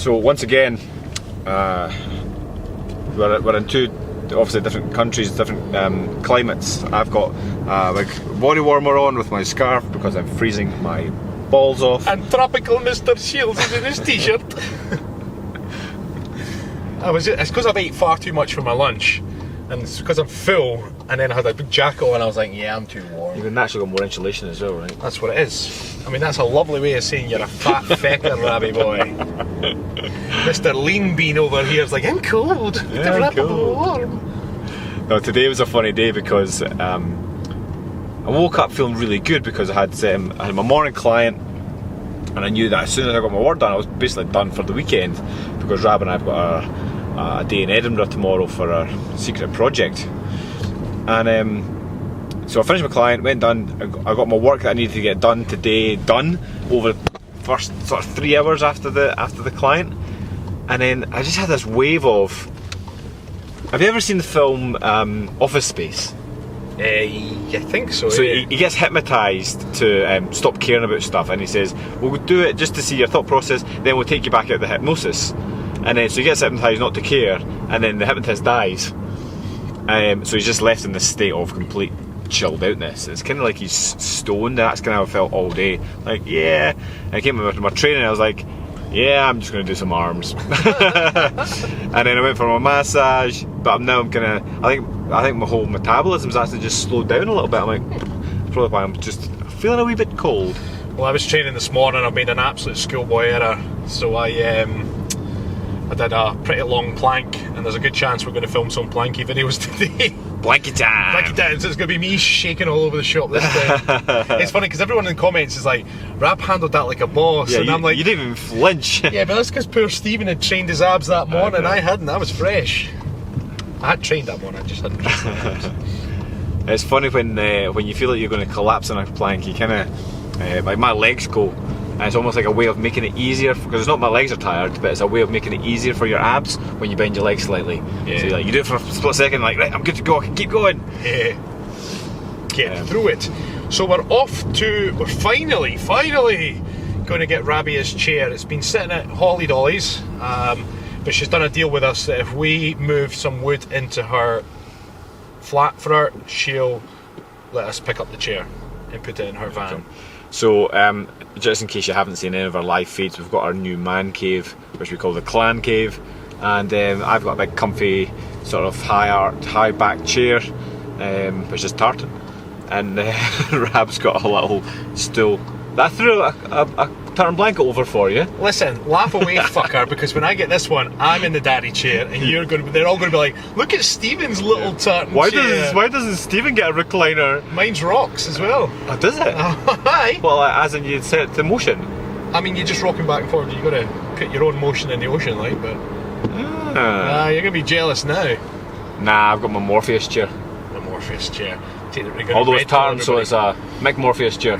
So once again, we're in two obviously different countries, different climates. I've got a big body warmer on with my scarf because I'm freezing my balls off. And tropical Mr. Shields is in his t-shirt. It's because I've ate far too much for my lunch, and it's because I'm full, and then I had a big jacket on and I was like, yeah, I'm too warm. You've naturally got more insulation as well, right? That's what it is. I mean, that's a lovely way of saying you're a fat fecker, Rabby boy. Mr. Lean Bean over here is like, I'm cold. Yeah, I'm cold. Warm. No, today was a funny day because I woke up feeling really good because I had my morning client, and I knew that as soon as I got my work done, I was basically done for the weekend, because Rab and I have got a day in Edinburgh tomorrow for a secret project. And so I finished my client, went done, I got my work that I needed to get done today done over the first sort of 3 hours after the client. And then I just had this wave of, have you ever seen the film Office Space? I think so. So he gets hypnotised to stop caring about stuff, and he says, we'll do it just to see your thought process, then we'll take you back out of the hypnosis. And then so he gets hypnotised not to care, and then the hypnotist dies. So he's just left in this state of complete chilled outness. It's kind of like he's stoned. That's kind of how I felt all day. Like, yeah. And I came to my training and I was like, yeah, I'm just going to do some arms. And then I went for my massage, but now I'm kind of, I think my whole metabolism's actually just slowed down a little bit. I'm like, probably why I'm just feeling a wee bit cold. Well, I was training this morning. I've made an absolute schoolboy error. So I did a pretty long plank, and there's a good chance we're going to film some planky videos today. Blanky time! Blanky time, so it's going to be me shaking all over the shop this time. It's funny because everyone in the comments is like, Rab handled that like a boss, Yeah, and I'm like, you didn't even flinch. yeah, but that's because poor Stephen had trained his abs that morning. I hadn't, I was fresh. I had trained that morning, I just hadn't trained my abs. It's funny when you feel like you're going to collapse on a plank, you kind of, like my legs go, and it's almost like a way of making it easier, because it's not my legs are tired, but it's a way of making it easier for your abs when you bend your legs slightly. Yeah. So you do it for a split second, like, right, I'm good to go, I can keep going. Yeah. Get through it. So we're finally going to get Rabbi his chair. It's been sitting at Holly Dolly's, but she's done a deal with us that if we move some wood into her flat for her, she'll let us pick up the chair and put it in her van. Okay. So, just in case you haven't seen any of our live feeds, we've got our new man cave, which we call the clan cave, and I've got a big comfy sort of high back chair, which is tartan, and Rab's got a little stool. I threw a tartan blanket over for you. Listen, laugh away, fucker, because when I get this one, I'm in the daddy chair, and they're all going to be like, look at Stephen's little tartan chair. Why doesn't Stephen get a recliner? Mine's rocks as well. Oh, does it? Aye. Well, as in you set it to motion? I mean, you're just rocking back and forward, you've got to put your own motion in the ocean, like, but... you're going to be jealous now. Nah, I've got my Morpheus chair. The Morpheus chair. Although it's tartan, so it's a Mick Morpheus chair.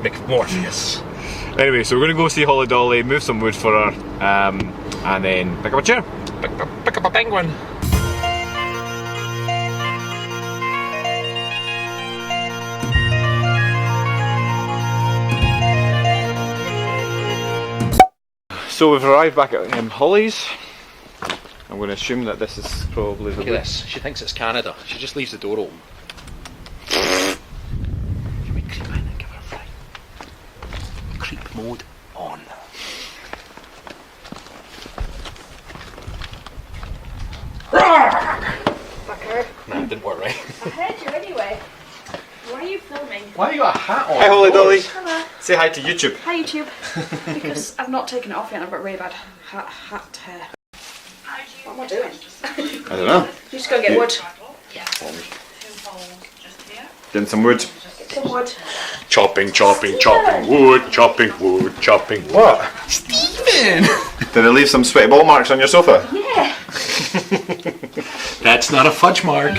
Mick Morpheus. Anyway, so we're going to go see Holly Dolly, move some wood for her, and then pick up a chair. Pick up a penguin. So we've arrived back at Holly's. I'm going to assume that this is probably the... Look at this. She thinks it's Canada. She just leaves the door open. Can we creep in and give her a fright? Creep mode on. Fucker. Nah, it didn't work right. I heard you anyway. Why are you filming? Why have you got a hat on? Hi Holly Dolly. Hello. Say hi to YouTube. Hi YouTube. Because I've not taken it off yet and I've got really bad hat hair. What am I doing? I don't know. You just go get wood. Yeah. Getting some wood. Get some wood. Chopping wood, chopping wood. What? Stephen! Did I leave some sweaty ball marks on your sofa? Yeah. That's not a fudge mark.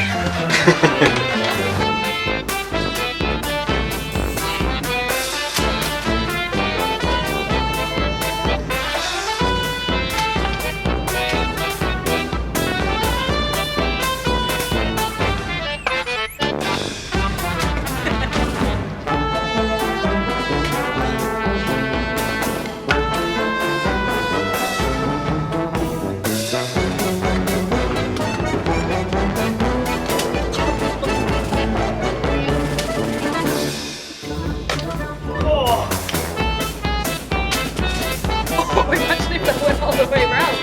other way round.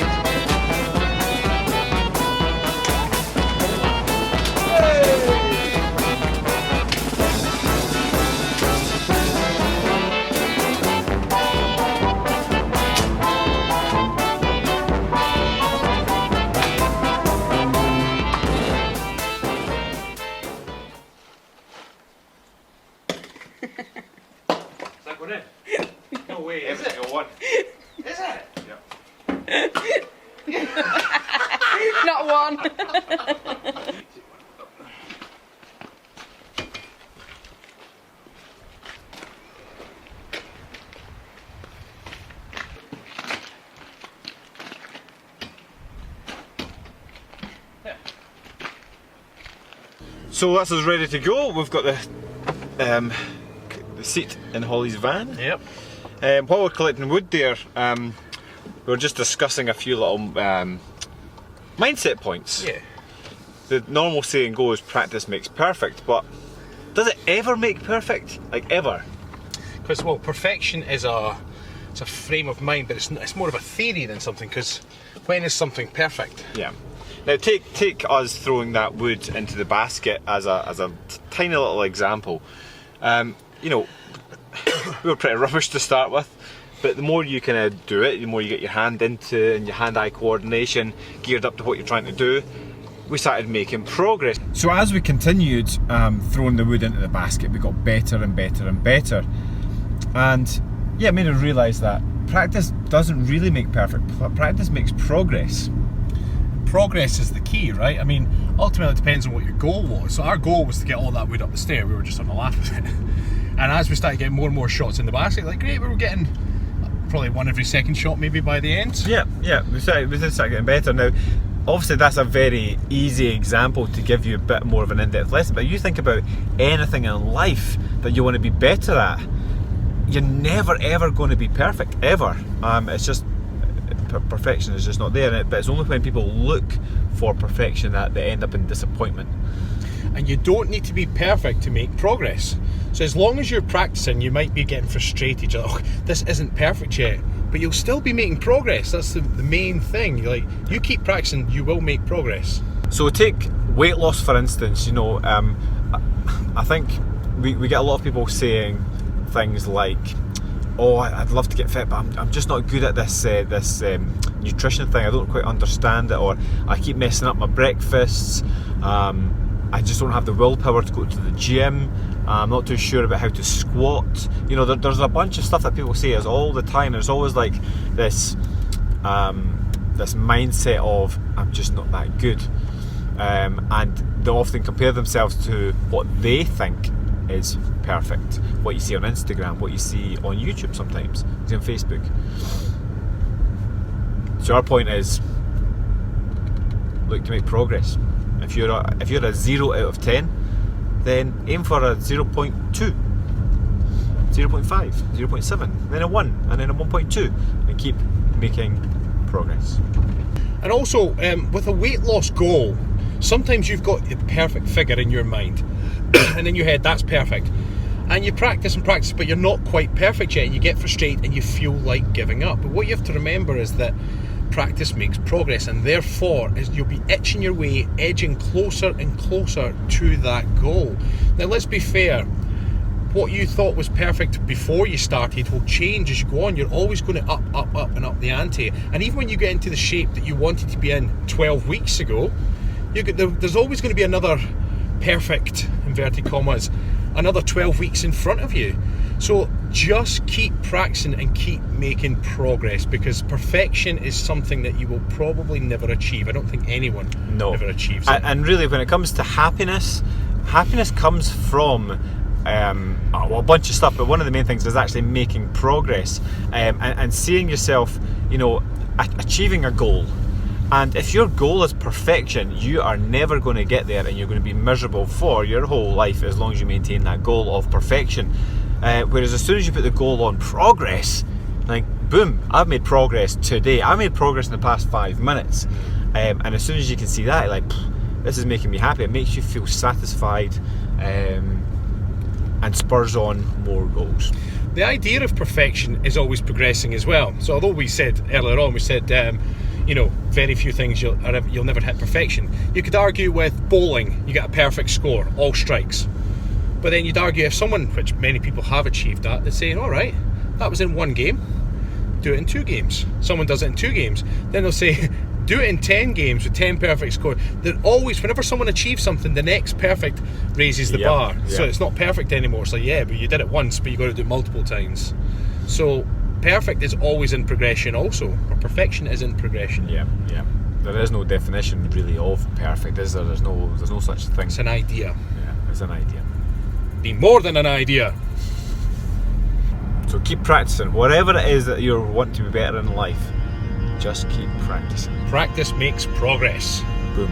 Is that going in? No way, is it? One. Is it? Yeah. Not one. So that's us ready to go. We've got the seat in Holly's van. Yep. While we're collecting wood there, we were just discussing a few little mindset points. Yeah. The normal saying goes, practice makes perfect, but does it ever make perfect? Like ever? Because, well, perfection is it's a frame of mind, but it's more of a theory than something, because when is something perfect? Yeah. Now take us throwing that wood into the basket as a tiny little example. You know, we were pretty rubbish to start with, but the more you kind of do it, the more you get your hand into and your hand-eye coordination geared up to what you're trying to do, we started making progress. So as we continued throwing the wood into the basket, we got better and better and better. And yeah, it made us realise that practice doesn't really make perfect, practice makes progress. Progress is the key, right? I mean, ultimately it depends on what your goal was. So our goal was to get all that wood up the stair. We were just on a laugh with it. And as we started getting more and more shots in the basket, like great, we were getting probably one every second shot maybe by the end. Yeah, we started getting better. Now, obviously that's a very easy example to give you a bit more of an in-depth lesson, but you think about anything in life that you want to be better at, you're never ever going to be perfect, ever. It's just, perfection is just not there, but it's only when people look for perfection that they end up in disappointment. And you don't need to be perfect to make progress. So as long as you're practicing, you might be getting frustrated, you're like, oh, this isn't perfect yet, but you'll still be making progress. That's the main thing. Like, you keep practicing, you will make progress. So take weight loss for instance. You know, I think we get a lot of people saying things like, oh, I'd love to get fit, but I'm just not good at this nutrition thing. I don't quite understand it, or I keep messing up my breakfasts. I just don't have the willpower to go to the gym. I'm not too sure about how to squat. You know, there's a bunch of stuff that people say is all the time. There's always like this mindset of I'm just not that good, and they often compare themselves to what they think is perfect. What you see on Instagram, what you see on YouTube sometimes, on Facebook. So our point is, look to make progress. If you're a 0 out of 10, then aim for a 0.2, 0.5, 0.7, then a 1, and then a 1.2, and keep making progress. And also, with a weight loss goal, sometimes you've got the perfect figure in your mind, and in your head, that's perfect. And you practice and practice, but you're not quite perfect yet, and you get frustrated and you feel like giving up. But what you have to remember is that practice makes progress, and therefore you'll be itching your way, edging closer and closer to that goal. Now let's be fair, what you thought was perfect before you started will change as you go on. You're always going to up and up the ante, and even when you get into the shape that you wanted to be in 12 weeks ago, there's always going to be another perfect, inverted commas, another 12 weeks in front of you. So just keep practicing and keep making progress, because perfection is something that you will probably never achieve. I don't think anyone ever achieves it. And really, when it comes to happiness comes from a bunch of stuff, but one of the main things is actually making progress, and seeing yourself, you know, achieving a goal. And if your goal is perfection, you are never going to get there, and you're going to be miserable for your whole life as long as you maintain that goal of perfection. Whereas as soon as you put the goal on progress, like boom, I've made progress today. I made progress in the past 5 minutes, and as soon as you can see that, like, this is making me happy. It makes you feel satisfied, and spurs on more goals. the idea of perfection is always progressing as well. So although we said earlier on, very few things you'll never hit perfection. You could argue with bowling, you get a perfect score, all strikes. But then you'd argue if someone, which many people have achieved that, they're saying, all right, that was in one game, do it in 2 games. Someone does it in 2 games. Then they'll say, do it in 10 games with 10 perfect scores. They're always, whenever someone achieves something, the next perfect raises the bar. So it's not perfect anymore. It's like, yeah, but you did it once, but you got to do it multiple times. So perfect is always in progression also, or perfection is in progression. Yeah. There is no definition really of perfect, is there? There's no such thing. It's an idea. Yeah, it's an idea. Be more than an idea. So keep practicing. Whatever it is that you want to be better in life, just keep practicing. Practice makes progress. Boom.